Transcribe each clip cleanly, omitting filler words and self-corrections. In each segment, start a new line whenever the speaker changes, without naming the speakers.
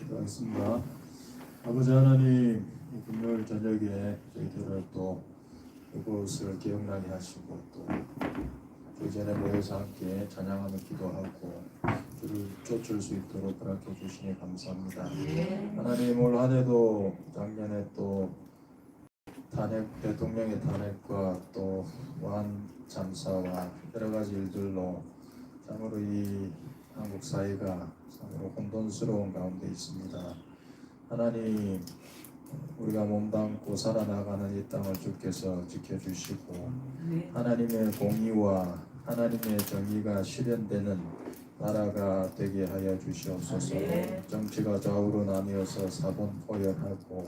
기도하겠습니다. 아버지 하나님, 이 금요일 저녁에 저희들을 또 이곳을 기억나게 하시고 또 교전에 모여서 함께 찬양하며 기도하고 주를 쫓을 수 있도록 허락해 주시니 감사합니다. 하나님, 올 한 해도 작년에 또 대통령의 탄핵과 또 무한 잠사와 여러 가지 일들로 참으로 이 한국 사회가 참으로 혼돈스러운 가운데 있습니다. 하나님, 우리가 몸담고 살아나가는 이 땅을 주께서 지켜주시고 하나님의 공의와 하나님의 정의가 실현되는 나라가 되게 하여 주시옵소서. 정치가 좌우로 나뉘어서 사분오열하고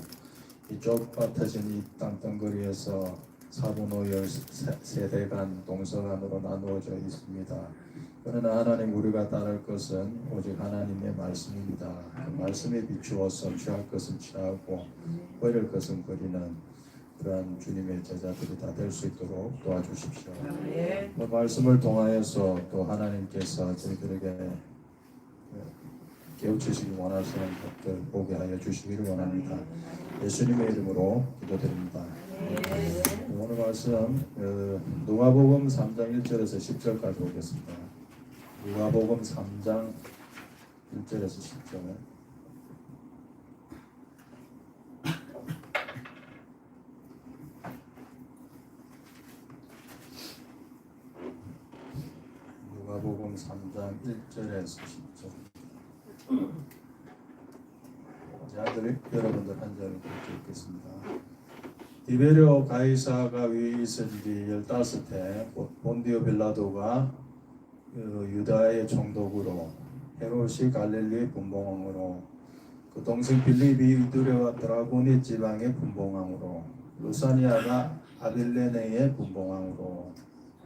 이 좁아터진 이 땅덩어리에서 사분오열 세대 간 동서간으로 나누어져 있습니다. 그러나 하나님, 우리가 따를 것은 오직 하나님의 말씀입니다. 그 말씀에 비추어서 취할 것은 취하고 버릴 것은 버리는 그러한 주님의 제자들이 다 될 수 있도록 도와주십시오. 그 말씀을 통하여서 또 하나님께서 저희들에게 깨우치시기 원하시는 것들 보게 하여 주시기를 원합니다. 예수님의 이름으로 기도드립니다. 오늘 말씀 누가복음 3장 1절에서 10절까지 보겠습니다. 누가복음 3장 1절에서 10절. 누가복음 3장 1절에서 10절. 여러분들 한 절을 읽겠습니다. 디베르 가이사가 위에 있은 지 15해 본디오 빌라도가 유다의 총독으로, 헤롯이 갈릴리 분봉왕으로, 그 동생 빌립이 이두레와 드라고니 지방의 분봉왕으로, 루사니아가 아빌레네의 분봉왕으로,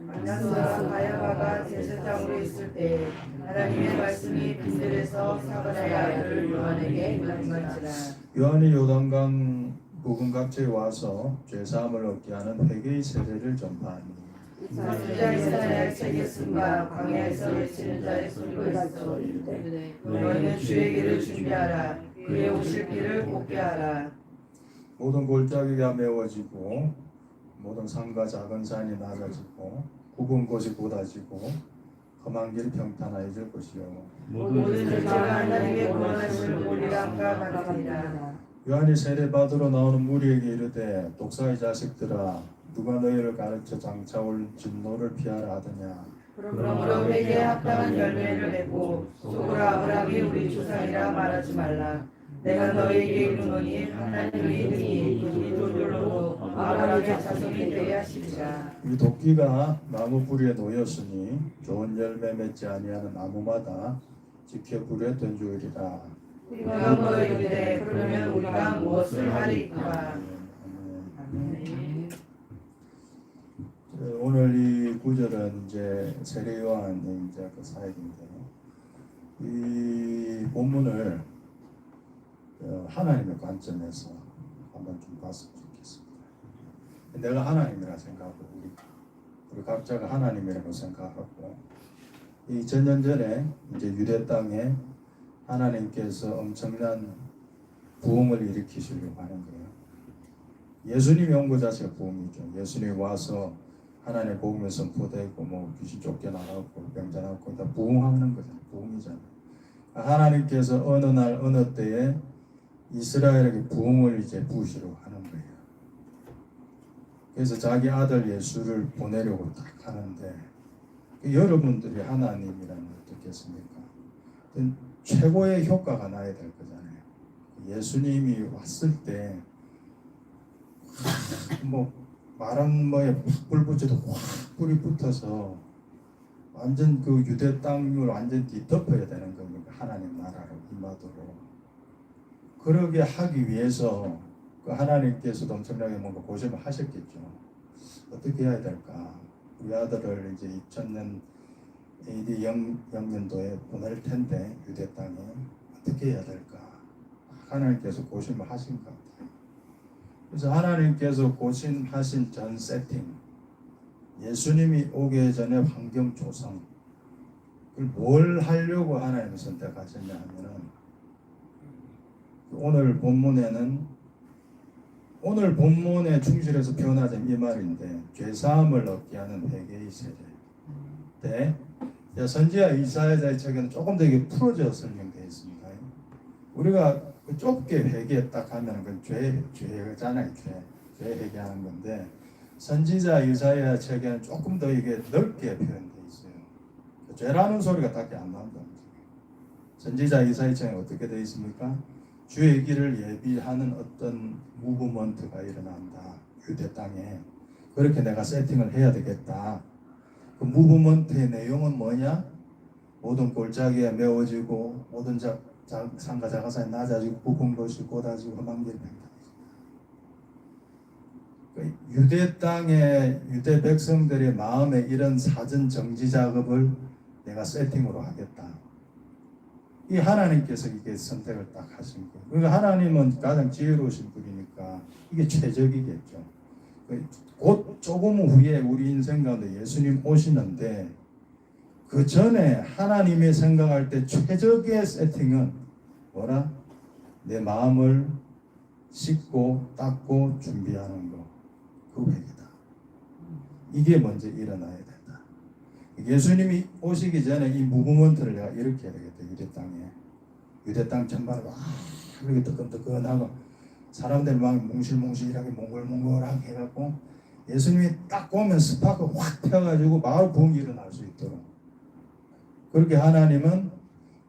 안나스와 가야바가 제사장으로 있을 때 하나님의 말씀이 빈들에서 사가랴의 아들 요한에게 임한지라.
요한이 요단강 부근 각지에 와서 죄사함을 얻게 하는 회개의 세례를 전파하니
선지자 이사야의 책에 쓴바 광야에서 외치는 자의 소리가 있어 이르되 너희는 주의 길을 준비하라. 그의 오실 길을 곱게 하라.
모든 골짜기가 메워지고 모든 산과 작은 산이 낮아지고 굽은 곳이 곧아지고 험한 길이 평탄해질 것이요
모든 절차가 하나님의 구원하심을 보리라 함과 같으리라.
요한이 세례 받으러 나오는 무리에게 이르되 독사의 자식들아, 누가 너희를 가르쳐 장차 올 진노를 피하라 하더냐.
그러므로 회개에 합당한 열매를 맺고 속으로 아브라함이 우리 조상이라 말하지 말라. 내가 너희에게 이르노니 하나님이 능히 그들로 아브라함의 자손이 되게 하시리라.
이 도끼가 나무 뿌리에 놓였으니 좋은 열매 맺지 아니하는 나무마다 지켜 불에 던지리라.
우리가 너희에게 그러면 우리가 무엇을 하리까?
오늘 이 구절은 이제 세례 요한의 이제 그 사역인데요. 이 본문을 하나님의 관점에서 한번 좀 봤으면 좋겠습니다. 내가 하나님이라 생각하고 우리 각자가 하나님이라고 생각하고, 이 전년전에 이제 유대 땅에 하나님께서 엄청난 부흥을 일으키시려고 하는 거예요. 예수님이 온 것 자체가 부흥이죠. 예수님이 와서 하나님의 복음이 선포되고 뭐 귀신 쫓겨나가고 병자 낫고 다 부흥하는 거잖아요. 부흥이잖아요. 하나님께서 어느 날 어느 때에 이스라엘에게 부흥을 이제 부으시려고 하는 거예요. 그래서 자기 아들 예수를 보내려고 딱 하는데, 여러분들이 하나님이라는 걸 듣겠습니까? 최고의 효과가 나야 될 거잖아요. 예수님이 왔을 때 뭐 마른 뭐에 확 불 붙여도 확 불이 붙어서 완전 그 유대 땅을 완전 뒤덮어야 되는 겁니다. 하나님 나라로 임하도록. 그러게 하기 위해서 그 하나님께서도 엄청나게 뭔가 고심을 하셨겠죠. 어떻게 해야 될까? 우리 아들을 이제 2000년 AD 0년도에 보낼 텐데 유대 땅에 어떻게 해야 될까? 하나님께서 고심을 하신 것 같아요. 그래서 하나님께서 고심하신 전 세팅, 예수님이 오기 전에 환경 조성, 그걸 뭘 하려고 하나님을 선택하셨냐 하면은 오늘 본문에 충실해서 표현하자면 이 말인데, 죄사함을 얻게 하는 회개의 세례. 네. 선지자 이사야의 책에는 조금 더 이게 풀어져 설명되어 있습니다. 우리가 좁게 회개 딱 하면 그건 죄잖아요. 죄 회개하는 건데, 선지자 이사야 책에는 조금 더 이게 넓게 표현되어 있어요. 죄라는 소리가 딱히 안 나온다. 선지자 이사야 책에 어떻게 되어 있습니까? 주의 길을 예비하는 어떤 무브먼트가 일어난다. 유대 땅에. 그렇게 내가 세팅을 해야 되겠다. 그 무브먼트의 내용은 뭐냐? 모든 골짜기에 메워지고 모든 산과 자가산이 낮아지고 부푼 것이 곧아지고 험한 길이 팽팽해진다. 유대 땅의 유대 백성들의 마음에 이런 사전 정지 작업을 내가 세팅으로 하겠다. 이 하나님께서 이게 선택을 딱 하신 거예요. 그러니까 하나님은 가장 지혜로우신 분이니까 이게 최적이겠죠. 곧 조금 후에 우리 인생 가운데 예수님 오시는데, 그 전에 하나님이 생각할 때 최적의 세팅은 뭐라? 내 마음을 씻고 닦고 준비하는 거. 그 회개다. 이게 먼저 일어나야 된다. 예수님이 오시기 전에 이 무브먼트를 내가 이렇게 해야 되겠다. 유대 땅 전반을 이렇게 뜨끈뜨끈하고 사람들 막 몽실몽실하게 몽글몽글하게 해갖고 예수님이 딱 오면 스파크 확 펴가지고 마을 부흥이 일어날 수 있도록, 그렇게 하나님은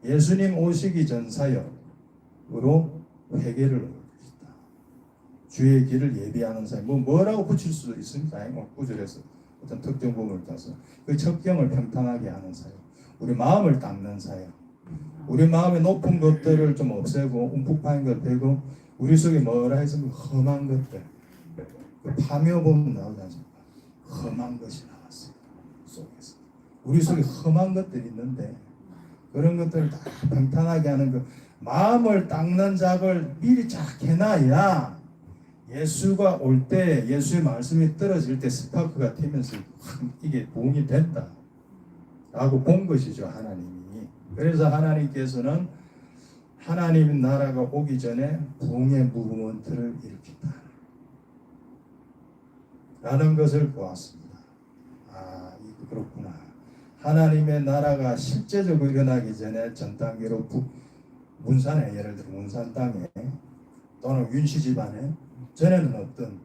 예수님 오시기 전 사역으로 회개를 얻을 것이다. 주의 길을 예비하는 사역. 뭐라고 붙일 수 있습니까? 구절에서 어떤 특정 부분을 따서 그 첩경을 평탄하게 하는 사역, 우리 마음을 닦는 사역, 우리 마음의 높은 것들을 좀 없애고 움푹 파인 것 빼고 우리 속에 뭐라 했으면 험한 것들, 그 파묘보면 나오지 않습니까? 험한 것이 나왔어요. 속에서 우리 속에 험한 것들이 있는데 그런 것들을 다 평탄하게 하는 그 마음을 닦는 작업을 미리 쫙 해놔야 예수가 올 때, 예수의 말씀이 떨어질 때 스파크가 튀면서 이게 부흥이 된다 라고 본 것이죠, 하나님이. 그래서 하나님께서는 하나님 나라가 오기 전에 부흥의 무브먼트를 일으킨다 라는 것을 보았습니다. 그렇구나. 하나님의 나라가 실제적으로 일어나기 전에 전 단계로 문산에, 예를 들어 문산 땅에 또는 윤씨 집안에 전에는 어떤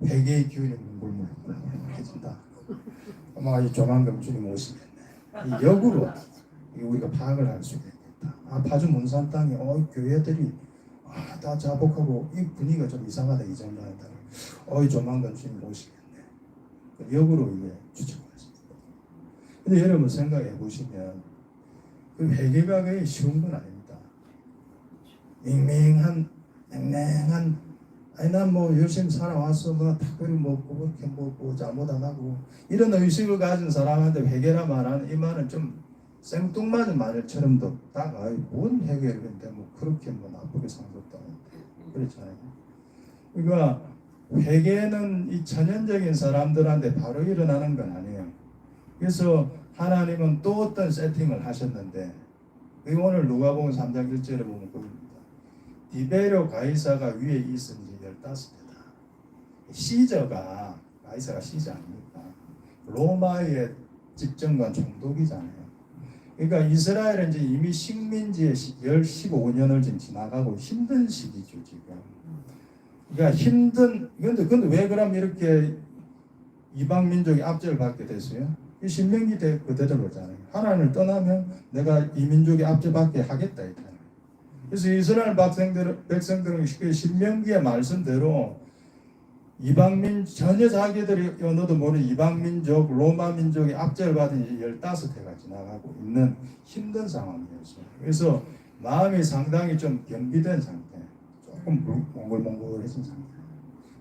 회개의 기운이 뭉글뭉글해진다. 아마 이 조만간 주님 오시겠네. 이 역으로 우리가 파악을 할 수 있겠다. 파주 문산 땅에 교회들이 다 자복하고 이 분위기가 좀 이상하다, 이 정도는 이 조만간 주님 오시겠네. 역으로 이게 추측할 수 있습니다. 근데 여러분 생각해 보시면 그 회개가 그게 쉬운 건 아닙니다. 맹맹한 난 뭐 열심히 살아왔어, 닭고기 먹고 그렇게 먹고 잘못 안 하고 이런 의식을 가진 사람한테 회개라 말하는 이 말은 좀 생뚱맞은 말처럼도 딱 뭔 회개를 했는데 그렇게 나쁘게 산 것도 아닌데 그렇잖아요. 그러니까 회개는 이 천연적인 사람들한테 바로 일어나는 건 아니에요. 그래서 하나님은 또 어떤 세팅을 하셨는데, 오늘 누가복음 3장 1절에 보면 그겁니다. 디베rio 가이사가 위에 있은 지 15대다. 시저가, 가이사가 시저 아닙니까? 로마의 집정관 총독이잖아요. 그러니까 이스라엘은 이제 이미 식민지에 15년을 지금 지나가고 힘든 시기죠, 지금. 그러니까 근데 왜 그럼 이렇게 이방 민족이 압제를 받게 됐어요? 이 신명기 그대로잖아요. 하나님을 떠나면 내가 이 민족이 압제받게 하겠다 했잖아요. 그래서 이스라엘 백성들은 신명기의 말씀대로 이방민 전혀 자기들이 언어도 모르는 이방민족, 로마 민족이 압제를 받은 지 15해가 지나가고 있는 힘든 상황이었어요. 그래서 마음이 상당히 좀 겸비된 상태, 조금 몽글몽글해진 상태.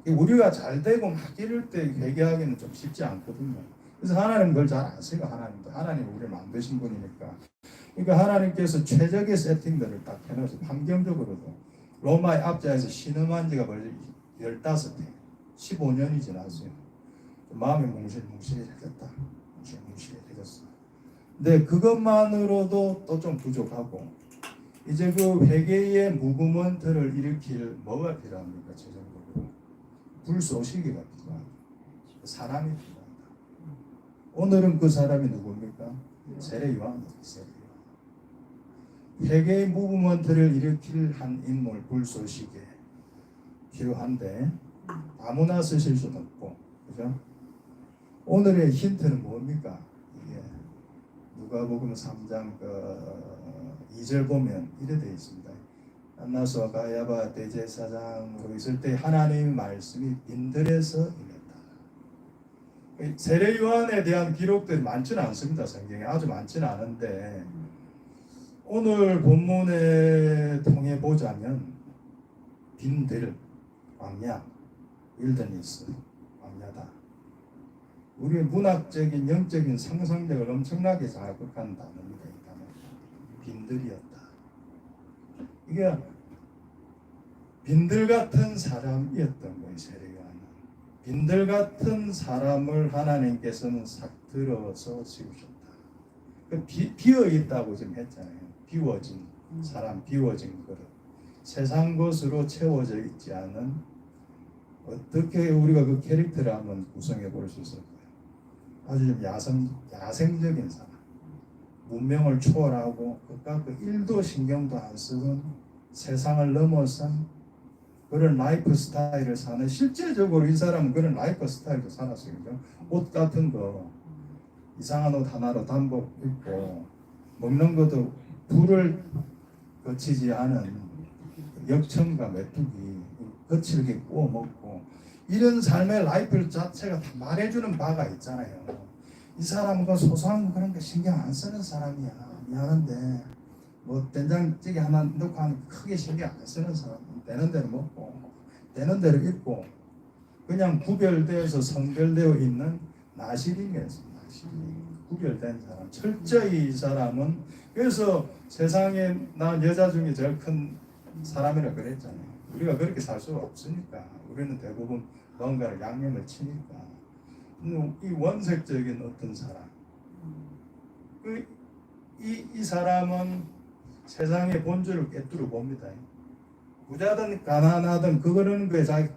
우리가 잘 되고 막 이럴 때 회개하기는 좀 쉽지 않거든요. 그래서 하나님 그걸 잘 아세요. 하나님 우리를 만드신 분이니까. 그러니까 하나님께서 최적의 세팅들을 딱 해놓으셔서 환경적으로도 로마의 압제에서 신음한 지가 벌써 15해 15년이 지났어요. 마음이 뭉실뭉실해졌다. 뭉실뭉실해졌어. 근데 그것만으로도 또 좀 부족하고, 이제 그 회개의 무브먼트를 일으킬 뭐가 필요합니까? 최종적으로 불쏘시개가 필요합니다. 사람이 필요하다. 오늘은 그 사람이 누굽니까? 세례요한입니다. 세례요한. 회개의 무브먼트를 일으킬 한 인물 불쏘시개 필요한데 아무나 쓰실 수는 없고, 그죠? 오늘의 힌트는 뭡니까? 이게 누가복음 3장 2절 보면 이래 되어 있습니다. 안나스와 가야바 대제사장으로 있을 때 하나님의 말씀이 빈들에서 임했다. 세례 요한에 대한 기록들이 많지는 않습니다. 성경에 아주 많지는 않은데 오늘 본문에 통해 보자면 빈들, 광야, 윌더니스, 광야다. 우리의 문학적인 영적인 상상력을 엄청나게 자극한 단어입니다. 이 단어. 빈들이었다. 이게 빈들 같은 사람이었던 거예요. 세례요한은. 빈들 같은 사람을 하나님께서는 싹 들어서 지으셨다. 비어 있다고 지금 했잖아요. 비워진 사람, 비워진 그릇. 세상 것으로 채워져 있지 않은, 어떻게 우리가 그 캐릭터를 한번 구성해 볼 수 있을까요? 아주 좀 야생적인 사람, 문명을 초월하고 그깟 그 일도 신경도 안 쓰는 세상을 넘어선 그런 라이프 스타일을 사는, 실제적으로 이 사람은 그런 라이프 스타일도 살았어요. 옷 같은 거 이상한 옷 하나로 단복 입고, 먹는 것도 불을 거치지 않은 역청과 메뚜기 거칠게 구워 먹고, 이런 삶의 라이프 자체가 다 말해주는 바가 있잖아요. 이 사람은 그 소소한 그런 거 신경 안 쓰는 사람이야. 미안한데 뭐 된장찌개 하나 넣고 하는 크게 신경 안 쓰는 사람. 되는 대로 먹고 되는 대로 입고 그냥 구별되어서 성별되어 있는 나시린이었습니다. 구별된 사람. 철저히 이 사람은, 그래서 세상에 난 여자 중에 제일 큰 사람이라 그랬잖아요. 우리가 그렇게 살 수가 없으니까. 우리는 대부분 뭔가를 양념을 치니까. 이 원색적인 어떤 사람, 이 사람은 세상의 본질을 꿰뚫어 봅니다. 부자든 가난하든 그거는 그 자기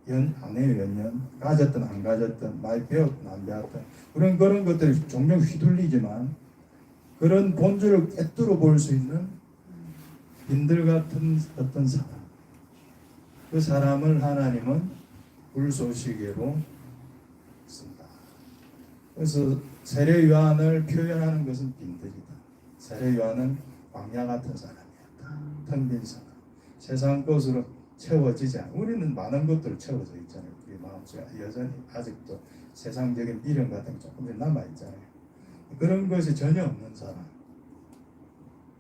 안 해요. 연연 가졌든 안 가졌든, 많이 배웠든 안 배웠든, 그런 것들이 종종 휘둘리지만 그런 본질을 꿰뚫어 볼 수 있는 빈들 같은 어떤 사람, 그 사람을 하나님은 불쏘시개로 쓴다. 그래서 세례 요한을 표현하는 것은 빈들이다. 세례 요한은 광야 같은 사람이었다. 텅 빈 사람. 세상 것으로 채워지지 않아. 우리는 많은 것들을 채워져 있잖아요. 우리 마음속에 여전히 아직도 세상적인 미련 같은 게 조금 남아 있잖아요. 그런 것이 전혀 없는 사람.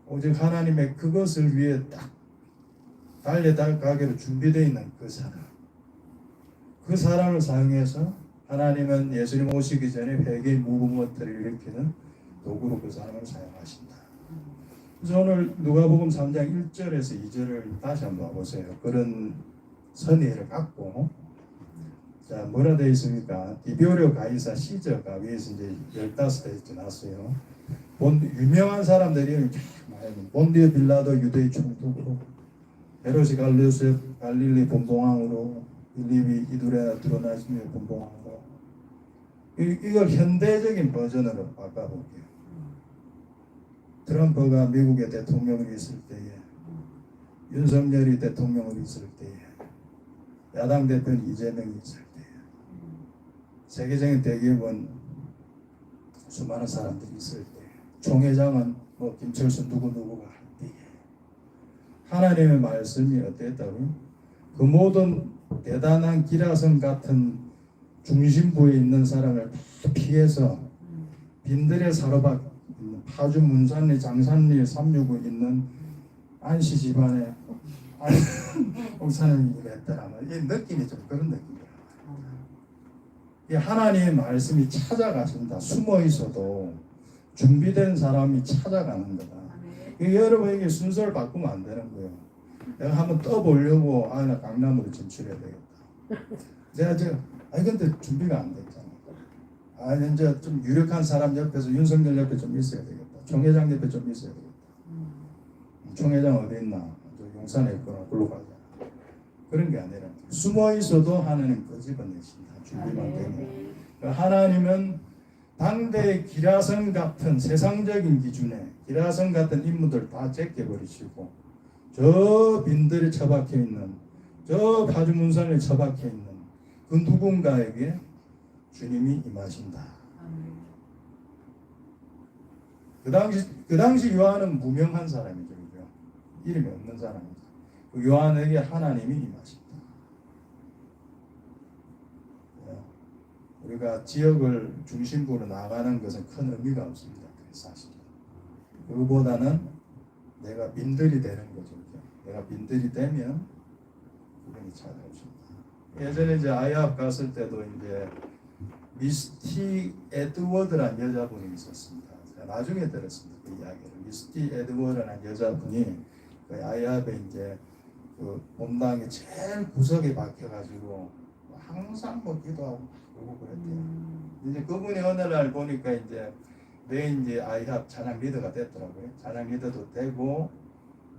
오직 하나님의 그것을 위해 딱 달려가기로 준비되어 있는 그 사람. 그 사람을 사용해서 하나님은 예수님 오시기 전에 회개의 무브먼트를 일으키는 도구로 그 사람을 사용하신다. 그래서 오늘 누가복음 3장 1절에서 2절을 다시 한번 봐보세요. 그런 선의를 갖고, 자, 뭐라 되어 있습니까? 디비오리오 가이사 시저가 위에서 이제 15대 지났어요. 유명한 사람들이 본디오 빌라도 유대의 총독으로, 헤롯이 갈릴리 본봉왕으로, 빌립이 이두레아 드러나시며 본봉왕으로. 이걸 현대적인 버전으로 바꿔볼게요. 트럼프가 미국의 대통령이 있을 때에, 윤석열이 대통령으로 있을 때에, 야당 대표는 이재명이 있을 때에, 세계적인 대기업은 수많은 사람들이 있을 때에, 총회장은 뭐 김철수 누구누구가 할 때에, 하나님의 말씀이 어땠다고요? 그 모든 대단한 기라성 같은 중심부에 있는 사람을 다 피해서 빈들의 사로박 파주 문산리 장산리 365 있는 안씨 집안에 목사님이 일했더라면 이 느낌이 좀 그런 느낌이에요. 이 하나님의 말씀이 찾아가신다. 숨어 있어도 준비된 사람이 찾아가는 거다. 여러분에게 순서를 바꾸면 안 되는 거예요. 내가 한번 떠보려고 나 강남으로 진출해야 되겠다. 내가 근데 준비가 안 됐잖아. 이제 좀 유력한 사람 옆에서 윤석열 옆에 좀 있어야 되겠다. 총회장 옆에 좀 있어야 되겠다. 총회장 어디 있나? 저 용산에 있거나 글로 가자. 그런 게 아니라 숨어 있어도 하나님 끄집어내신다. 준비만 되면. 하나님은 당대의 기라성 같은 세상적인 기준에 기라성 같은 인물들 다 제껴버리시고 저 빈들에 처박혀 있는 저 파주문산에 처박혀 있는 그 누군가에게 주님이 임하신다. 그 당시 요한은 무명한 사람이죠. 그죠? 이름이 없는 사람이죠. 그 요한에게 하나님이 임하신다. 우리가 지역을 중심부로 나가는 것은 큰 의미가 없습니다. 사실. 그보다는 내가 민들이 되는 거죠. 내가 민들이 되면 그분이 찾아오신다. 예전에 이제 아이합 갔을 때도 이제 미스티 에드워드라는 여자분이 있었습니다. 제가 나중에 들었습니다. 그 이야기를. 미스티 에드워드라는 여자분이 그 아이합에 이제 그 본당의 제일 구석에 박혀가지고 항상 뭐 기도하고 그러고 그랬대요. 이제 그분이 어느 날 보니까 이제 아이합 찬양 리더가 됐더라고요. 찬양 리더도 되고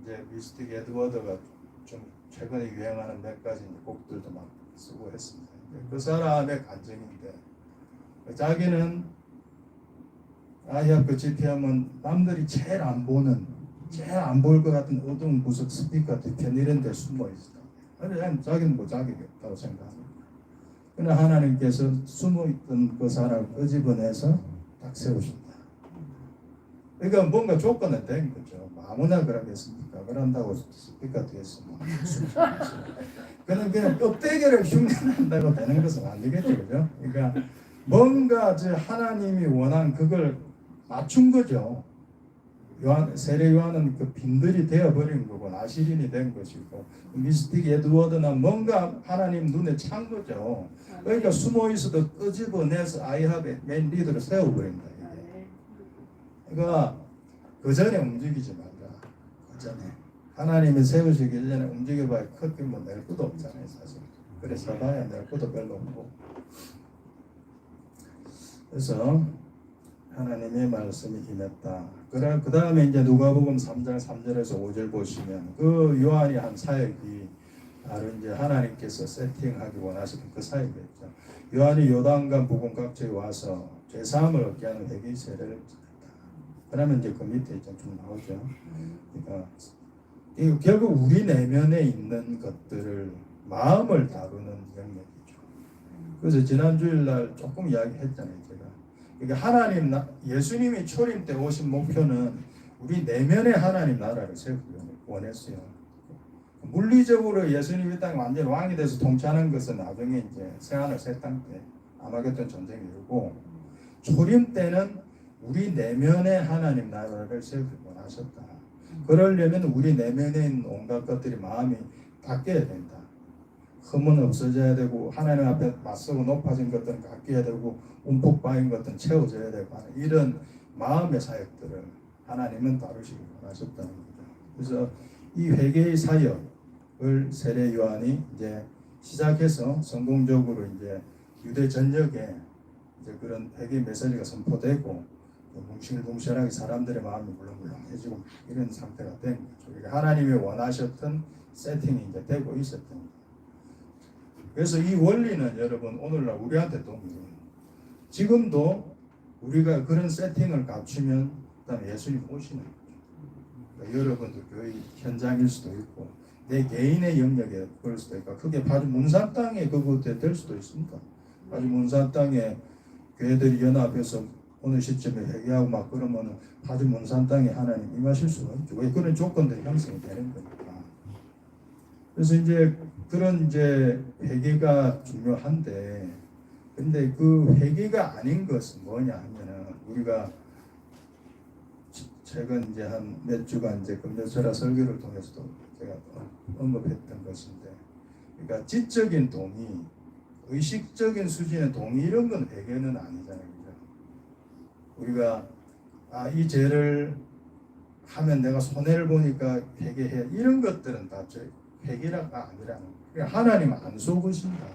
이제 미스틱 에드워드가 좀 최근에 유행하는 몇 가지 곡들도 막 쓰고 했습니다. 그 사람의 간증인데 자기는 아이합 그 집회하면 남들이 제일 안 보일 것 같은 어두운 구석 스피커 뒤편 이런 데 숨어 있어. 그냥 자기는 뭐 자격이 없다고 생각합니다. 그러나 하나님께서 숨어 있던 그 사람을 끄집어내서 딱 세우신다. 그러니까 뭔가 조건은 된 거죠. 아무나 그러겠습니까? 그런다고 스피커 뒤에서 뭐 그냥 껍데기를 흉내낸다고 되는 것은 아니겠죠, 그죠? 그러니까 뭔가 하나님이 원한 그걸 맞춘 거죠. 세례 요한은 그 빈들이 되어버린 거고 나시린이 된 것이고 미스틱 에드워드는 뭔가 하나님 눈에 찬 거죠. 그러니까 숨어 있어도 끄집어내서 아이합의 맨 리더를 세워버린다. 그러니까 그 전에 움직이지 말라. 그 전에 하나님이 세우시기 전에 움직여봐야 크게 뭐 낼 것도 없잖아요, 사실. 그래서 봐야 낼 것도 별로 없고. 그래서 하나님의 말씀이 임했다. 그 다음에 이제 누가복음 3장 3절에서 5절 보시면 그 요한이 한 사역이 바로 이제 하나님께서 세팅하기 원하시는 그 사역이었죠. 요한이 요단강 부근 각지에 와서 죄사함을 얻게 하는 회개 세례를 받았다. 그러면 이제 그 밑에 좀 나오죠. 그러니까 이거 결국 우리 내면에 있는 것들을 마음을 다루는 영역이죠. 그래서 지난 주일날 조금 이야기했잖아요, 제가. 그러니까 예수님이 초림 때 오신 목표는 우리 내면의 하나님 나라를 세우기 원했어요. 물리적으로 예수님이 땅에 완전 왕이 돼서 통치하는 것은 나중에 이제 새하늘 새 땅 때 아마겟돈 전쟁이 일고 초림 때는 우리 내면의 하나님 나라를 세우기 원하셨다. 그러려면 우리 내면에 있는 온갖 것들이 마음이 바뀌어야 된다. 흠은 없어져야 되고 하나님 앞에 맞서고 높아진 것들은 깎여야 되고 움푹 빠진 것들은 채워져야 되고 하는 이런 마음의 사역들을 하나님은 다루시기 원하셨다는 거죠. 그래서 이 회개의 사역을 세례 요한이 이제 시작해서 성공적으로 이제 유대 전역에 이제 그런 회개 메시지가 선포되고 뭉실뭉실하게 사람들의 마음이 물렁물렁해지고 이런 상태가 된 거죠. 그러니까 하나님이 원하셨던 세팅이 이제 되고 있었던 거죠. 그래서 이 원리는 여러분 오늘날 우리한테 도움이 지금도 우리가 그런 세팅을 갖추면 그다음에 예수님 오시는 거죠. 그러니까 여러분도 교회 현장일 수도 있고 내 개인의 영역에 그럴 수도 있고 그게 바로 문산 땅에 그거 될 수도 있습니다. 바로 문산 땅에 교회들이 연합해서 어느 시점에 회개하고 막 그러면 바로 문산 땅에 하나님 임하실 수가 있죠. 왜 그런 조건들이 형성이 되는 거니까. 그래서 이제 그런 이제 회개가 중요한데, 근데 그 회개가 아닌 것은 뭐냐 하면은 우리가 최근 이제 한 몇 주간 이제 금요철야 설교를 통해서도 제가 언급했던 것인데, 그러니까 지적인 동의, 의식적인 수준의 동의 이런 건 회개는 아니잖아요, 그죠? 우리가 이 죄를 하면 내가 손해를 보니까 회개해 이런 것들은 다 회개가 아니라는 거예요. 그러니까 하나님 안 속으신다.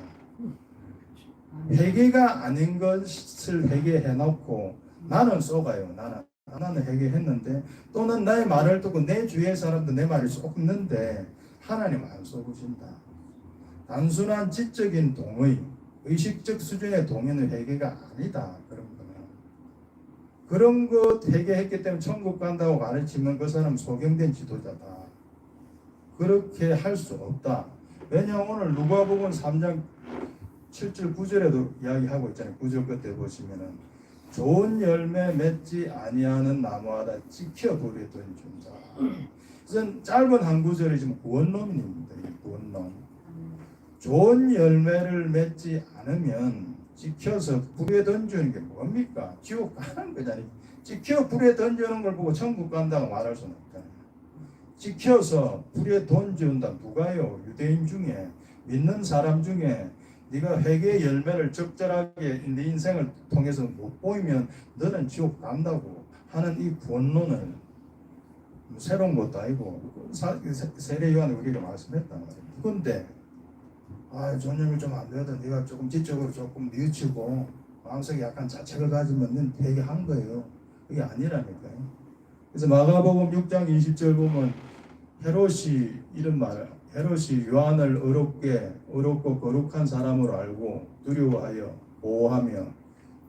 회개가 아닌 것을 회개해 놓고 나는 속아요. 나는 나는 회개했는데 또는 나의 말을 듣고 내 주위의 사람도 내 말이 쏙는데 하나님 안 쏘으신다. 단순한 지적인 동의, 의식적 수준의 동의는 회개가 아니다. 그런 것 회개했기 때문에 천국 간다고 가르치면 그 사람 소경된 지도자다. 그렇게 할 수 없다. 왜냐하면 오늘 누가복음 3장 7절 9절에도 이야기하고 있잖아요. 9절 끝에 보시면은 좋은 열매 맺지 아니하는 나무하다 찍혀 불에 던진다. 이건 짧은 한 구절이지만 구원론입니다. 구원론. 좋은 열매를 맺지 않으면 찍혀서 불에 던지는 게 뭡니까? 지옥 가는 거잖아요. 찍혀 불에 던지는 걸 보고 천국 간다고 말할 수는 없잖아요. 찍혀서 불에 던진다. 누가요? 유대인 중에 믿는 사람 중에 네가 회개의 열매를 적절하게 네 인생을 통해서 못 보이면 너는 지옥 간다고 하는 이 구원론을 새로운 것도 아니고 세례 요한이 우리가 말씀했단 말이에요. 그런데 전염이 좀 안 되거든. 네가 조금 지적으로 조금 뉘우치고 마음속에 약간 자책을 가지면 넌 회개한 거예요. 그게 아니라니까요. 그래서 마가복음 6장 20절 보면 헤롯이 이런 말을 헤롯이 요한을 어렵고 거룩한 사람으로 알고 두려워하여 보호하며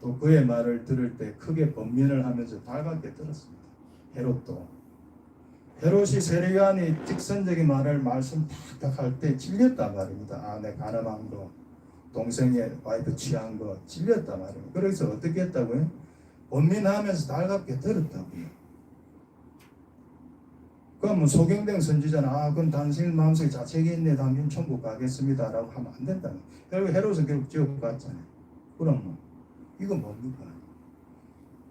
또 그의 말을 들을 때 크게 번민을 하면서 달갑게 들었습니다. 헤롯이 세례요한이 직선적인 말씀 탁탁 할 때 질렸단 말입니다. 내 가늠한 거, 동생의 와이프 취한 거 질렸단 말입니다. 그래서 어떻게 했다고요? 번민하면서 달갑게 들었다고요. 그럼 소경된 선지자는 그럼 당신 마음속에 자책이 있네, 당신 천국 가겠습니다 라고 하면 안 된다. 결국 헤롯은 결국 지옥 갔잖아요. 그럼 이건 뭡니까?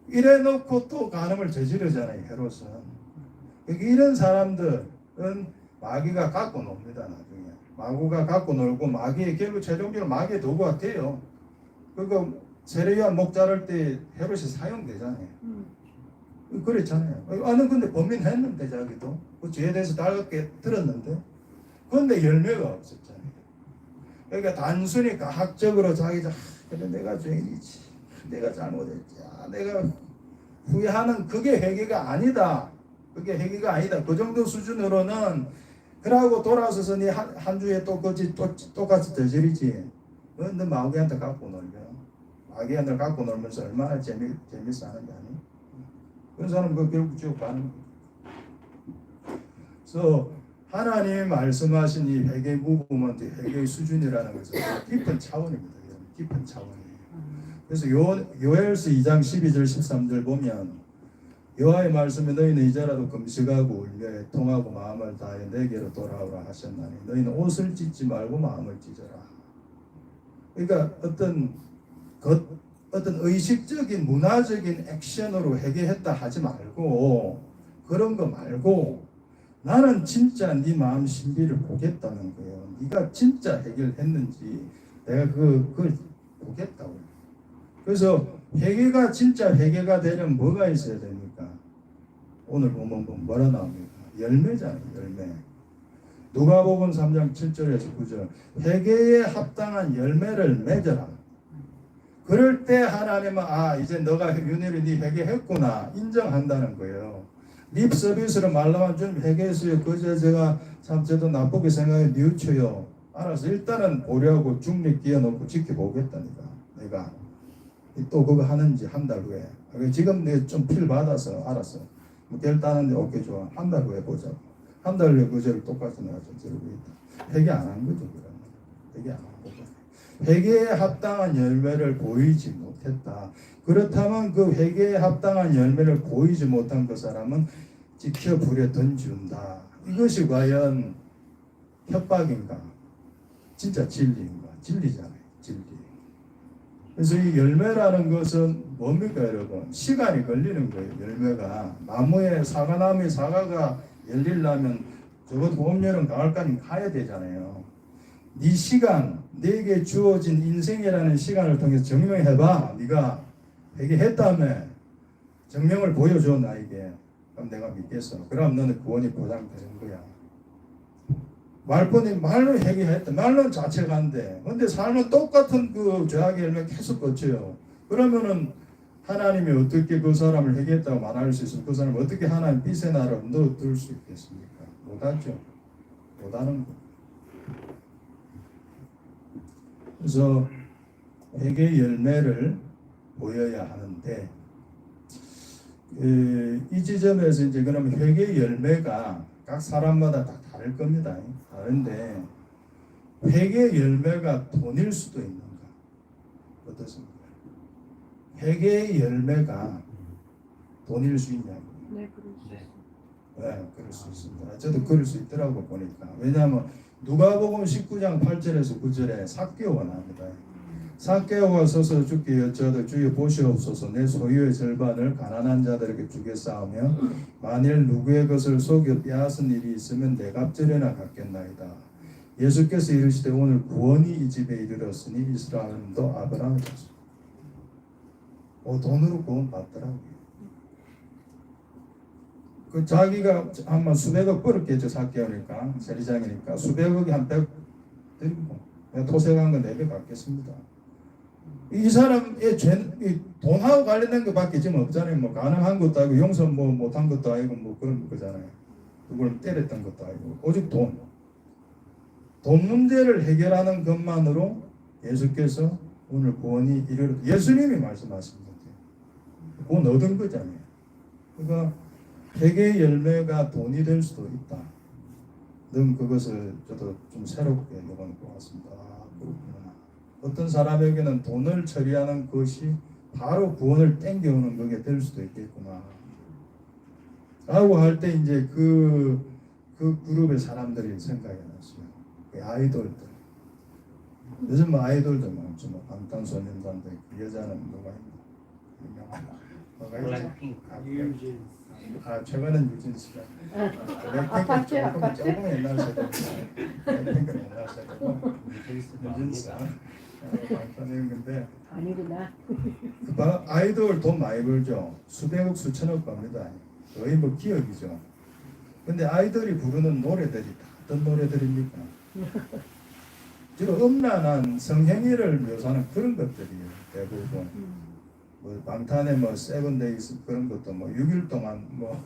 이래 놓고 또 간음을 저지르잖아요. 헤롯은. 이런 사람들은 마귀가 갖고 놉니다. 나중에 마귀가 갖고 놀고 마귀의 결국 최종적으로 마귀의 도구가 돼요. 그러니까 세례요한 목 자를 때 헤롯이 사용되잖아요. 그랬잖아요. 근데 범인했는데 자기도 그 죄에 대해서 달갑게 들었는데 그런데 열매가 없었잖아요. 그러니까 단순히 가학적으로 그래 내가 죄인이지, 내가 잘못했지, 내가 후회하는 그게 회개가 아니다. 그게 회개가 아니다. 그 정도 수준으로는 그러고 돌아서서 네 한 주에 또 똑같이 저지르지. 너 마귀한테 갖고 놀면 마귀한테 갖고 놀면서 얼마나 재밌어 하는지 아니? 그런 사람은 결국 지옥 가는 거예요. 그래서 하나님이 말씀하신 이 회개 무브먼트, 회개의 수준이라는 것은 깊은 차원입니다. 깊은 차원이에요. 그래서 요엘서 2장 12절 13절 보면 여호와의 말씀에 너희는 이제라도 금식하고 울며 애통하고 마음을 다하여 내게로 돌아오라 하셨나니 너희는 옷을 찢지 말고 마음을 찢어라. 그러니까 어떤 의식적인 문화적인 액션으로 회개했다 하지 말고 그런 거 말고 나는 진짜 네 마음 신비를 보겠다는 거예요. 네가 진짜 해결했는지 내가 그걸 보겠다고. 그래서 회개가 진짜 회개가 되려면 뭐가 있어야 됩니까? 오늘 보면 뭐라 나옵니까? 열매잖아요. 열매. 누가복음 3장 7절에서 9절 회개에 합당한 열매를 맺어라. 그럴 때 하나님은 이제 너가 윤회를 네 회개했구나 인정한다는 거예요. 립 서비스로 말로만 좀 회개했어요. 그저 제가 참 저도 나쁘게 생각해 뉘우쳐요. 알아서 일단은 보려고 중립 끼워놓고 지켜보겠다니까. 내가 또 그거 하는지 한 달 후에. 지금 내가 좀 필 받아서 알았어. 결단하는데 오케이 좋아. 한 달 후에 보자. 한 달 후에 그 죄를 똑같이 내가 저지르고 있다. 회개 안 한 거죠. 그러면. 회개 안 한 거죠. 회개에 합당한 열매를 보이지 못했다. 그렇다면 그 회개에 합당한 열매를 보이지 못한 그 사람은 지켜 불에 던지운다. 이것이 과연 협박인가? 진짜 진리인가? 진리잖아요. 진리. 그래서 이 열매라는 것은 뭡니까 여러분? 시간이 걸리는 거예요. 열매가. 나무에 사과나무에 사과가 열리려면 적어도 봄, 여름, 가을까지 가야 되잖아요. 네 시간, 네게 주어진 인생이라는 시간을 통해서 증명해봐. 네가 회개했다며 증명을 보여줘 나에게. 그럼 내가 믿겠어. 그럼 너는 구원이 보장되는 거야. 말로 회개했다. 말로는 자책한데. 근데 삶은 똑같은 그 죄악의 열매 계속 거쳐요. 그러면은 하나님이 어떻게 그 사람을 회개했다고 말할 수 있으면 그 사람을 어떻게 하나님 빛의 나라로 넣어둘 수 있겠습니까? 못하죠. 못하는 거. 그래서 회개의 열매를 보여야 하는데 이 지점에서 이제 그러면 회개의 열매가 각 사람마다 다 다를 겁니다. 다른데 회개의 열매가 돈일 수도 있는가? 어떻습니까? 회개의 열매가 돈일 수 있냐고.
네, 그럴 수 있어요.
네, 그럴 수 있습니다. 저도 그럴 수 있더라고 보니까. 왜냐하면 누가복음 19장 8절에서 9절에 삭개오가 나옵니다. 삭개오가 서서 주께 여쭤도 주여 보시옵소서 내 소유의 절반을 가난한 자들에게 주겠사오며 만일 누구의 것을 속여 빼앗은 일이 있으면 내 갑절에나 갚겠나이다. 예수께서 이르시되 오늘 구원이 이 집에 이르렀으니 이스라엘도 아브라함의 자손. 돈으로 구원 받더라고요. 그 자기가 아마 수백억 벌었겠죠. 삭개오니까 세리장이니까 수백억이 한 100 드리고 토색한 건 4배 받겠습니다. 이 사람의 돈하고 관련된 것밖에 지금 없잖아요. 뭐 가능한 것도 아니고 용서 뭐 못한 것도 아니고 뭐 그런 거잖아요. 누굴 때렸던 것도 아니고 오직 돈 문제를 해결하는 것만으로 예수께서 오늘 구원이 이르렀다. 예수님이 말씀하신 거예요. 구원 얻은 거잖아요. 그러니까 회개의 열매가 돈이 될 수도 있다. 는 그것을 저도 좀 새롭게 이번에 보았습니다. 그렇구나. 어떤 사람에게는 돈을 처리하는 것이 바로 구원을 땡겨오는 그게 될 수도 있겠구나. 라고 할 때 이제 그 그룹의 사람들이 생각이 났어요. 그 아이돌들. 요즘 뭐 아이돌도 많죠. 뭐 방탄소년단도 그 여자는 누가 있나?
블랙핑크.
최근은 유진 씨가.
아파트.
조금 옛날 세대. 블랙핑크는 옛날 세대. 유진 씨가. 방탄했는데.
아니구나.
아이돌 돈 많이 벌죠. 수백억 수천억 겁니다. 거의 뭐 기억이죠. 근데 아이돌이 부르는 노래들이 다 어떤 노래들입니까? 지금 음란한 성행위를 묘사하는 그런 것들이에요. 대부분. 뭐 방탄의 뭐 세븐데이즈 그런 것도 뭐 6일 동안 뭐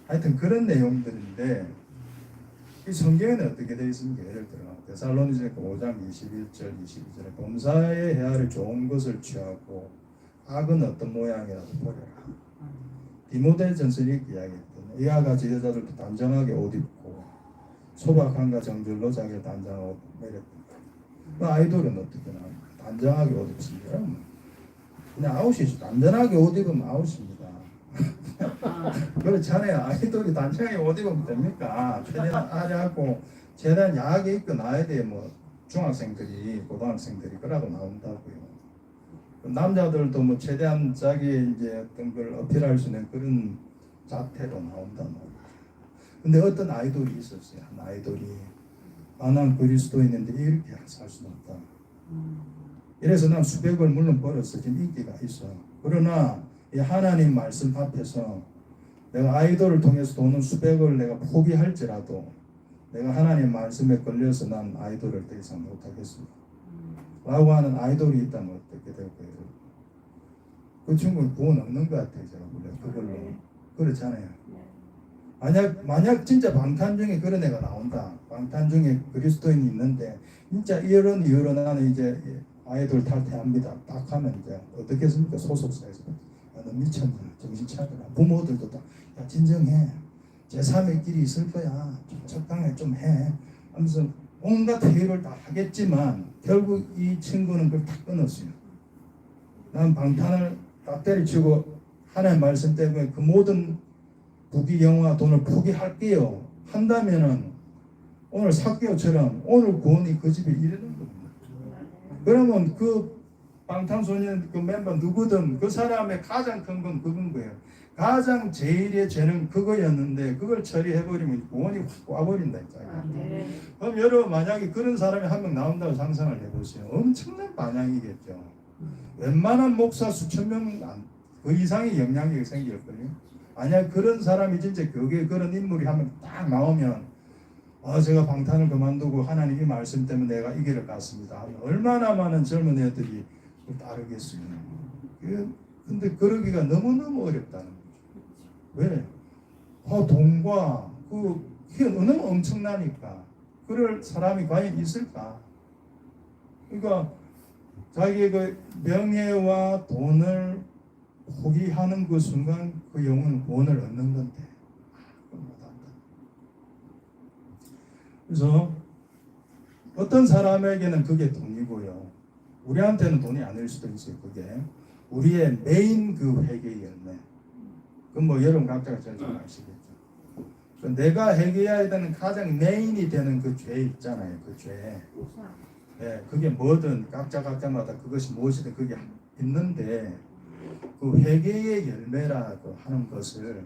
하여튼 그런 내용들인데 이 성경에는 어떻게 되어 있습니까? 예를 들어 데살로니가서 5장 21절 22절에 범사의 헤아려 좋은 것을 취하고 악은 어떤 모양이라도 버려라. 디모데 전설이 이야기했던 이와 같이 여자들도 단정하게 옷 입고 소박함과 정절로 자기를 단정하고 매렸던 그 아이돌은 어떻게 나옵니까? 단정하게 옷 입습니다. 그냥 아웃이죠. 단단하게 옷 입으면 아웃입니다. 그렇잖아요. 아이돌이 단단하게 옷 입으면 됩니까? 최대한 아래하고 최대한 야하게 입고 나야 돼. 뭐 중학생들이 고등학생들이 그러고 나온다고요. 남자들도 뭐 최대한 자기의 이제 어떤 걸 어필할 수 있는 그런 자태로 나온단 말이에요. 근데 어떤 아이돌이 있었어요. 한 아이돌이 난 그리스도인인데 이렇게 살 수는 없다. 이래서 난 수백을 물론 벌었어. 지금 인기가 있어. 그러나 이 하나님 말씀 앞에서 내가 아이돌을 통해서 도는 수백을 내가 포기할지라도 내가 하나님 말씀에 걸려서 난 아이돌을 더 이상 못하겠습니다. 라고 하는 아이돌이 있다면 어떻게 될 거예요? 그 친구는 구원 없는 것 같아요. 제가 볼래 그걸로. 그렇잖아요. 만약 진짜 방탄 중에 그런 애가 나온다. 방탄 중에 그리스도인이 있는데 진짜 이런 이유로 나는 이제 아이돌 탈퇴합니다. 딱 하면 이제 어떻게 했습니까? 소속사에서 너 미쳤나? 정신 차려라. 부모들도 다 야, 진정해. 제3의 길이 있을 거야. 좀 적당히 좀 해. 하면서 온갖 회의를 다 하겠지만 결국 이 친구는 그걸 다 끊었어요. 난 방탄을 딱 때려치고 하나님 말씀 때문에 그 모든 부귀 영화 돈을 포기할게요. 한다면은 오늘 삭개오처럼 오늘 구원이 그 집에 이르는 겁니다. 그러면 그 방탄소년 그 멤버 누구든 그 사람의 가장 큰 건 그건 거예요. 가장 제일의 죄는 그거였는데 그걸 처리해버리면 구원이 확 와버린다. 그럼 여러분 만약에 그런 사람이 한 명 나온다고 상상을 해보세요. 엄청난 반향이겠죠. 웬만한 목사 수천 명 그 이상의 영향력이 생길걸요. 만약 그런 사람이 진짜 교계에 그런 인물이 한 명 딱 나오면 제가 방탄을 그만두고 하나님 이 말씀 때문에 내가 이 길을 갔습니다. 얼마나 많은 젊은 애들이 따르겠어요. 근데 그러기가 너무너무 어렵다는 거죠. 왜? 돈과 그게 너무 엄청나니까 그럴 사람이 과연 있을까? 그러니까 자기의 그 명예와 돈을 포기하는 그 순간 그 영혼은 구원을 얻는 건데 그걸 못한다. 그래서 어떤 사람에게는 그게 돈이고요. 우리한테는 돈이 아닐 수도 있어요. 그게 우리의 메인 그 회개의 열매. 그건 뭐 여러분 각자가 잘 아시겠죠. 내가 해결해야 되는 가장 메인이 되는 그 죄 있잖아요. 그 죄. 네, 그게 뭐든 각자마다 그것이 무엇이든 그게 있는데 그 회개의 열매라고 하는 것을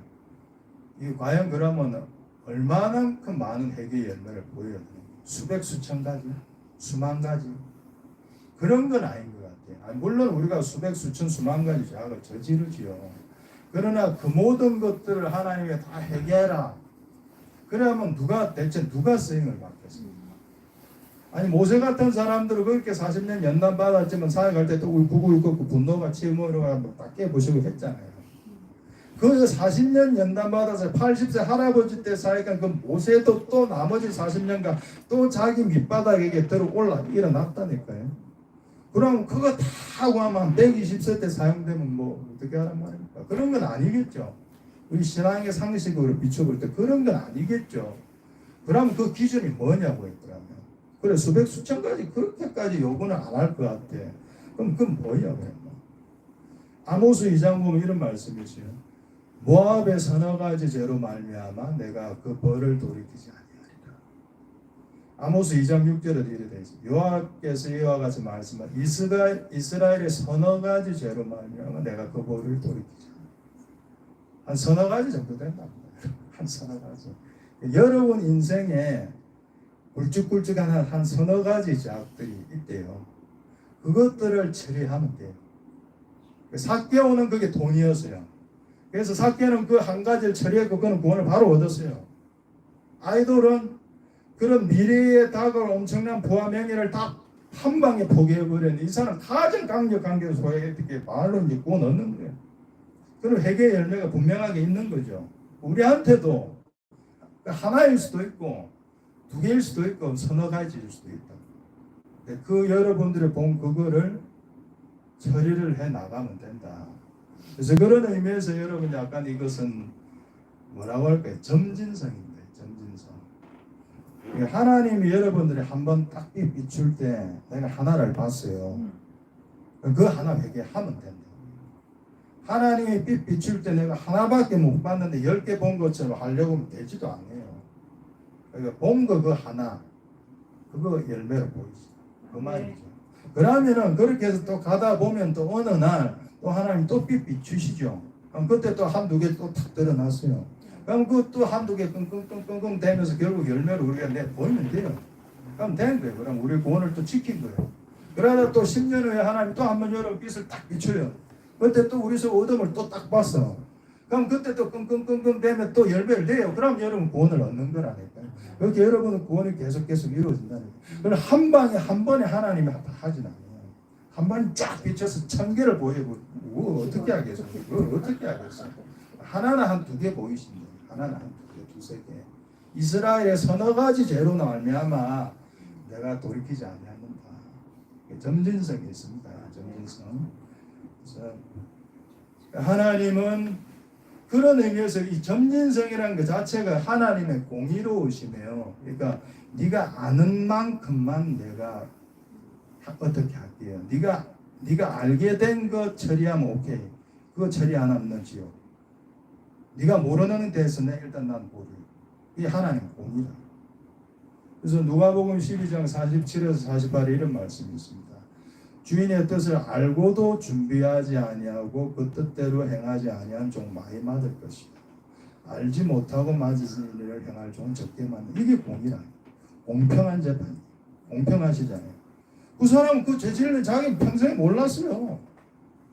이 과연 그러면 얼마만큼 많은 회개의 열매를 보여야 되는 수백 수천 가지, 수만 가지 그런 건 아닌 것 같아요. 물론 우리가 수백 수천 수만 가지 죄악을 저지르지요. 그러나 그 모든 것들을 하나님이 다 회개해라. 그러면 대체 누가 쓰임을 받겠습니까? 아니 모세 같은 사람들은 그렇게 40년 연단 받았지만 사역할 때 또 울고 분노가 치밀어 딱 깨부시고 했잖아요. 그 40년 연단 받아서 80세 할아버지 때 사역한 그 모세도 또 나머지 40년간 또 자기 밑바닥에게 일어났다니까요. 그럼 그거 다 하고 하면 120세 때 사용되면 뭐 어떻게 하란 말입니까? 그런 건 아니겠죠. 우리 신앙의 상식으로 비춰볼 때 그런 건 아니겠죠. 그럼 그 기준이 뭐냐고 했더라면. 그래 수백 수천 가지 그렇게까지 요구는 안 할 것 같아. 그럼 그건 뭐야? 아모스 2장 보면 이런 말씀이지요. 모압의 서너 가지 죄로 말미암아 내가 그 벌을 돌이키지 아니하리라. 아모스 2장 6절에 이렇게 되어 있습니다. 여호와께서 이와 같이 말씀하 이스라엘의 서너 가지 죄로 말미암아 내가 그 벌을 돌이키지 않으리라. 한 서너 가지 정도 된답니다. 한 서너 가지. 여러분 인생에 굵직굵직한 한 서너 가지 죄악들이 있대요. 그것들을 처리하면 돼요. 삭개오는 그게 돈이었어요. 그래서 삭개는 그 한 가지를 처리했고 그는 구원을 바로 얻었어요. 아이돌은 그런 미래에 다가올 엄청난 부와 명예를 다 한 방에 포기해버렸는데 이 사람 가장 강력한 게 소액에 말로 이제 구원 얻는 거예요. 그런 회개의 열매가 분명하게 있는 거죠. 우리한테도 하나일 수도 있고 두 개일 수도 있고 서너 가지일 수도 있다. 그 여러분들이 본 그거를 처리를 해 나가면 된다. 그래서 그런 의미에서 여러분 약간 이것은 뭐라고 할까요? 점진성입니다. 점진성. 하나님이 여러분들이 한번 딱 비출 때 내가 하나를 봤어요. 그 하나 회개하면 된다. 하나님이 빛 비출 때 내가 하나밖에 못 봤는데 10개 본 것처럼 하려고 하면 되지도 않아요. 그러니까 본 거 그 하나 그거 열매로 보이죠. 그 말이죠. 그러면은 그렇게 해서 또 가다 보면 또 어느 날 또 하나님 또 빛 비추시죠. 그럼 그때 또 한두 개 또 탁 드러났어요. 그럼 그 또 한두 개 끙끙끙끙 되면서 결국 열매로 우리가 보이면 돼요. 그럼 된 거예요. 그럼 우리 구원을 또 지킨 거예요. 그러다 또 10년 후에 하나님 또 한 번 여러 빛을 딱 비춰요. 그때 또 우리 속 어둠을 또 딱 봤어. 그럼 그때 또 끙끙끙끙 되면 또 열매를 내요. 그럼 여러분 구원을 얻는 거라니까요. 그렇게 여러분은 구원이 계속 이루어진다는 거예요. 그럼 한 방에 한 번에 하나님이 하진 않아요. 한 번에 쫙 비춰서 1000개를 보이고 어떻게 하겠어요? 어떻게 하겠어요? 하나는 한 2개 보이신다. 하나는 한 2개, 두세 개. 이스라엘의 서너 가지 죄로 말미암아 내가 돌이키지 아니하는다. 점진성이 있습니다. 점진성. 그래서 하나님은 그런 의미에서 이 점진성이라는 것 자체가 하나님의 공의로우시네요. 그러니까 네가 아는 만큼만 내가 어떻게 할게요. 네가 알게 된 것 처리하면 오케이. 그거 처리 안 하면 지옥. 네가 모르는 데서는 일단 난 보리. 이게 하나님 공의다. 그래서 누가복음 12장 47에서 48에 이런 말씀이 있습니다. 주인의 뜻을 알고도 준비하지 아니하고 그 뜻대로 행하지 아니한 종 많이 맞을 것이다. 알지 못하고 맞은 일을 행할 종은 적게 맞는. 이게 공의라. 공평한 재판. 공평하시잖아요. 그 사람은 그 죄질을 자기는 평생에 몰랐어요.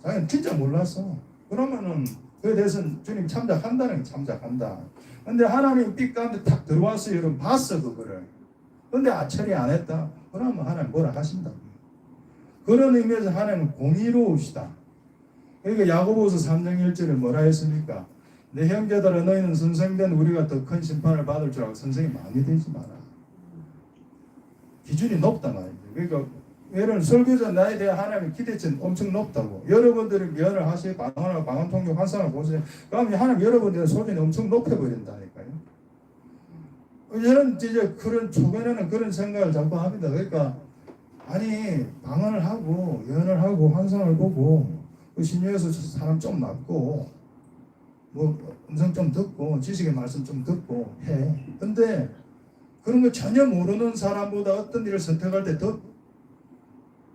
자기는 진짜 몰랐어. 그러면은 그에 대해서는 주님 참작한다는 게 참작한다. 근데 하나님 빛 가운데 탁 들어왔어요. 여러분 봤어 그거를. 근데 처리 안 했다. 그러면 하나님 뭐라 하신다고. 그런 의미에서 하나님은 공의로우시다. 그러니까 야고보서 3장 1절에 뭐라 했습니까? 내 형제들아 너희는 선생된 우리가 더 큰 심판을 받을 줄 알고 선생이 많이 되지 마라. 기준이 높다 말이죠. 그러니까 여러분 설교자 나에 대한 하나님의 기대치는 엄청 높다고. 여러분들이 면을 하시고 방언하고 방언 통역 환상을 보세요. 그러면 하나님 여러분들의 소진이 엄청 높여버린다니까요. 저는 이제 그런 초반에는 그런 생각을 자꾸 합니다. 그러니까 아니 방언을 하고 예언을 하고 환상을 보고 신유에서 사람 좀 맞고 뭐 음성 좀 듣고 지식의 말씀 좀 듣고 해. 근데 그런 거 전혀 모르는 사람보다 어떤 일을 선택할 때 더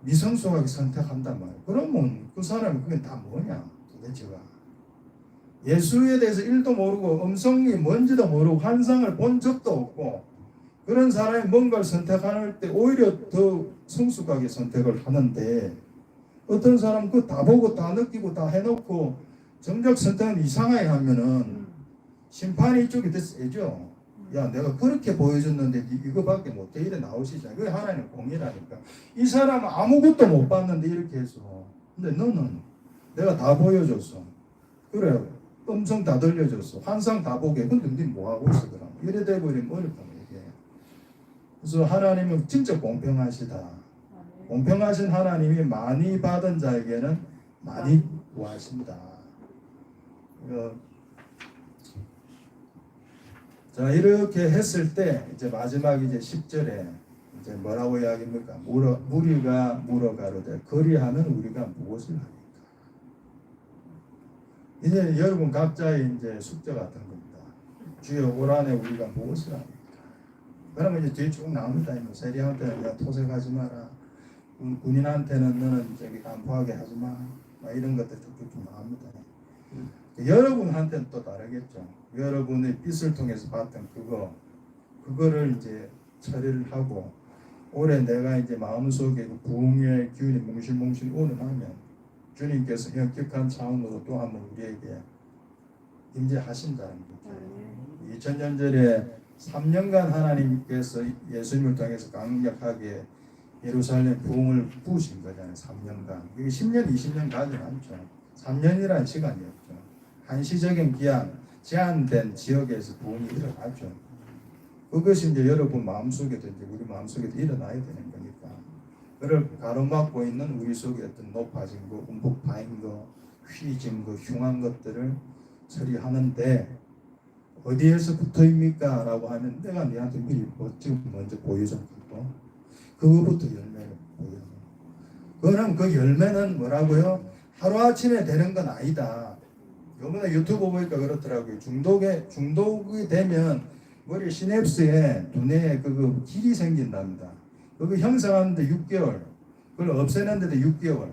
미성숙하게 선택한단 말이에요. 그러면 그 사람이 그게 다 뭐냐 도대체가. 예수에 대해서 1도 모르고 음성이 뭔지도 모르고 환상을 본 적도 없고 그런 사람이 뭔가를 선택할 때 오히려 더 성숙하게 선택을 하는데 어떤 사람은 그거 다 보고 다 느끼고 다 해놓고 정작 선택은 이상하게 하면은 심판이 이쪽이 더 세죠. 야 내가 그렇게 보여줬는데 이거밖에 못해 이래 나오시잖아. 그게 하나님의 공이라니까. 이 사람은 아무것도 못 봤는데 이렇게 해서 근데 너는 내가 다 보여줬어. 그래 음성 다 들려줬어. 환상 다 보게. 근데 니 뭐하고 있어 그럼. 이래 돼버리면 어렵다 이게. 그래서 하나님은 진짜 공평하시다. 공평하신 하나님이 많이 받은 자에게는 많이 구하신다. 자 이렇게 했을 때 이제 마지막 이제 10절에 이제 뭐라고 이야기합니까? 무리가 물어가로되 그리하면 우리가 무엇을 하니까? 이제 여러분 각자의 이제 숙제 같은 겁니다. 주여 올 한해 우리가 무엇을 합니까? 그러면 이제 뒤에 쭉 나옵니다. 세리한테는 야 토색하지 마라. 군인한테는 너는 저기 안포하게 하지 마. 이런 것들 쭉쭉 나옵니다. 여러분한테는 또 다르겠죠. 여러분의 빛을 통해서 봤던 그거를 이제 처리를 하고 올해 내가 이제 마음속에 그 부흥의 기운이 뭉실뭉실 오르나면 주님께서 현격한 차원으로 또 한번 우리에게 임재하신다는 거죠. 2000년 전에 3년간 하나님께서 예수님을 통해서 강력하게 예루살렘 부흥을 부으신 거잖아요. 3년간. 이게 10년, 20년 가지 않죠. 3년이라는 시간이었죠. 한시적인 기한, 제한된 지역에서 부흥이 일어나죠. 그것이 이제 여러분 마음속에도 이제 우리 마음속에도 일어나야 되는 거니까. 그를 가로막고 있는 우리 속에 어떤 높아진 거, 움푹 파인 거, 휘진 거, 흉한 것들을 처리하는데 어디에서 붙어입니까? 라고 하면 내가 너한테 미리 지금 먼저 보여줬고 그거부터 열매를 보여. 그럼 그 열매는 뭐라고요? 하루아침에 되는 건 아니다. 요번에 유튜브 보니까 그렇더라고요. 중독이 되면 머리 시냅스에 두뇌에 그 길이 생긴답니다. 그거 형성하는데 6개월, 그걸 없애는데도 6개월.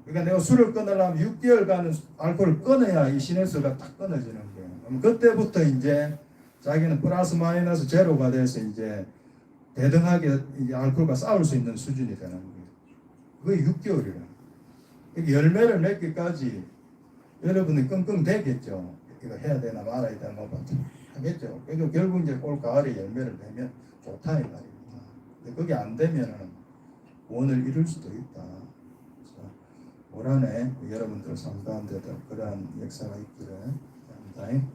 그러니까 내가 술을 끊으려면 6개월간은 알코올을 끊어야 이 시냅스가 딱 끊어지는 거예요. 그럼 그때부터 이제 자기는 플러스 마이너스 제로가 돼서 이제 대등하게 이 알코올과 싸울 수 있는 수준이 되는 거예요. 그게 6개월이라. 열매를 맺기까지 여러분이 끙끙 대겠죠. 이거 해야 되나 말아야 되나 뭐 하겠죠. 그러니까 결국 이제 올 가을에 열매를 내면 좋다 이 말입니다. 근데 그게 안 되면은 원을 이룰 수도 있다. 그래서 올 한해 여러분들 삶 가운데도 그러한 역사가 있기를 바랍니다.